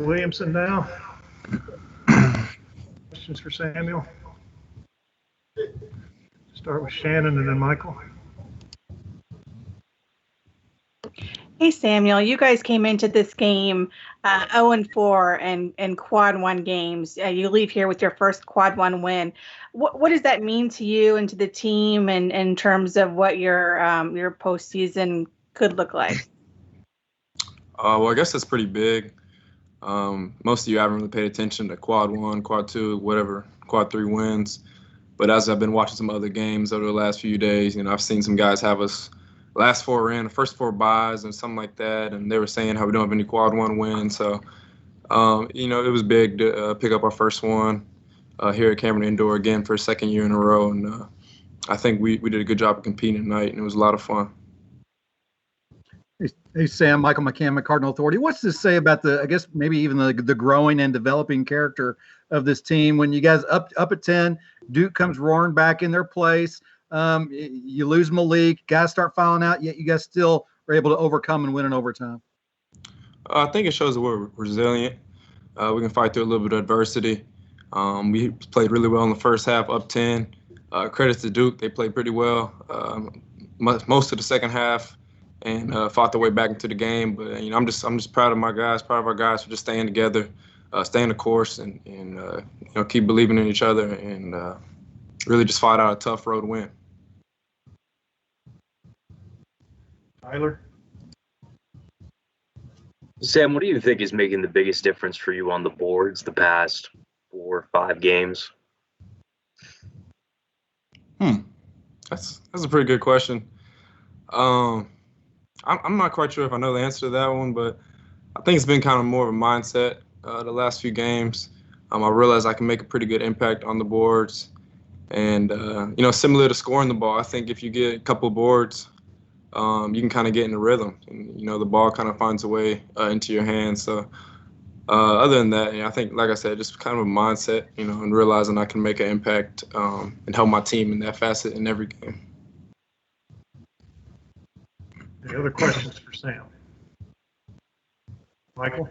Williamson now. Questions for Samuel? Start with Shannon and then Michael. Hey, Samuel, you guys came into this game 0-4 and quad one games. You leave here with your first quad one win. What does that mean to you and to the team and in terms of what your postseason could look like? Well, I guess that's pretty big. Most of you haven't really paid attention to quad one, quad two, whatever, quad three wins. But as I've been watching some other games over the last few days, I've seen some guys have us last four in, the first four buys and something like that. And they were saying how we don't have any quad one wins. So, it was big to pick up our first one here at Cameron Indoor again for a second year in a row. And I think we did a good job of competing tonight, and it was a lot of fun. Hey, Sam, Michael McCammon, Cardinal Authority. What's this say about I guess maybe even the growing and developing character of this team? When you guys up at 10, Duke comes roaring back in their place. You lose Malik, guys start fouling out, yet you guys still are able to overcome and win in overtime. I think it shows that we're resilient. We can fight through a little bit of adversity. We played really well in the first half, up 10. Credit to Duke, they played pretty well most of the second half and fought their way back into the game. But I'm just proud of my guys, proud of our guys for just staying together, staying the course, and keep believing in each other and really just fight out a tough road win. Tyler? Sam, what do you think is making the biggest difference for you on the boards the past 4 or 5 games? That's a pretty good question. I'm not quite sure if I know the answer to that one, but I think it's been kind of more of a mindset the last few games. I realize I can make a pretty good impact on the boards. And, similar to scoring the ball, I think if you get a couple of boards, you can kind of get in the rhythm. And, the ball kind of finds a way into your hands. So other than that, I think, like I said, just kind of a mindset, and realizing I can make an impact and help my team in that facet in every game. Any other questions for Sam? Michael?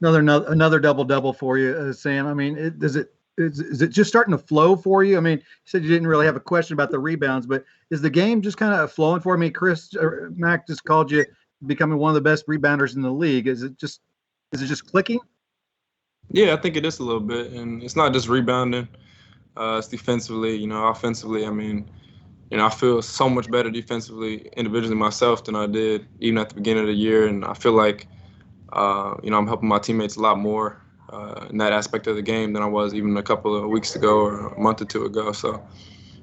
Another double-double for you, Sam. I mean, is it just starting to flow for you? I mean, you said you didn't really have a question about the rebounds, but is the game just kind of flowing for me? Mac just called you becoming one of the best rebounders in the league. Is it just clicking? Yeah, I think it is a little bit, and it's not just rebounding. It's defensively, offensively. I mean, I feel so much better defensively individually myself than I did even at the beginning of the year, and I feel like, I'm helping my teammates a lot more in that aspect of the game than I was even a couple of weeks ago or a month or two ago. So,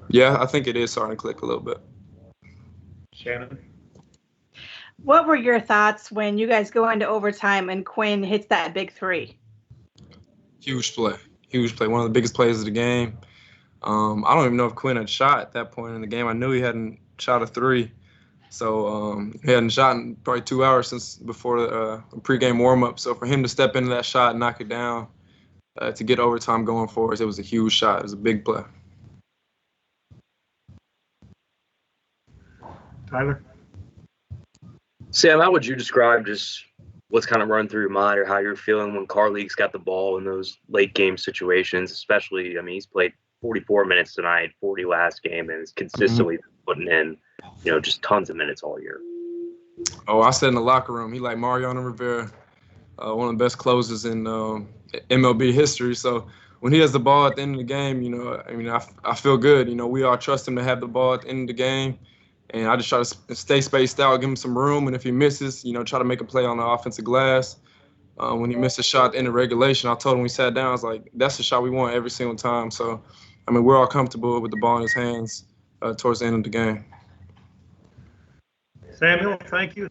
yeah, I think it is starting to click a little bit. Shannon? What were your thoughts when you guys go into overtime and Quinn hits that big three? Huge play. One of the biggest plays of the game. I don't even know if Quinn had shot at that point in the game. I knew he hadn't shot a three. So he hadn't shot in probably 2 hours since before the pregame warm-up. So for him to step into that shot and knock it down to get overtime going for us, it was a huge shot. It was a big play. Tyler? Sam, how would you describe just what's kind of run through your mind or how you're feeling when Carleague's got the ball in those late game situations, especially, he's played 44 minutes tonight, 40 last game, and is consistently putting in, just tons of minutes all year. Oh, I said in the locker room, he like Mariano Rivera, one of the best closers in MLB history. So when he has the ball at the end of the game, I feel good. We all trust him to have the ball at the end of the game. And I just try to stay spaced out, give him some room. And if he misses, try to make a play on the offensive glass. When he missed a shot at the end of regulation, I told him we sat down, I was like, that's the shot we want every single time. So, we're all comfortable with the ball in his hands towards the end of the game. Samuel, thank you.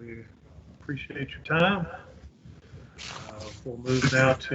We appreciate your time. We'll move now to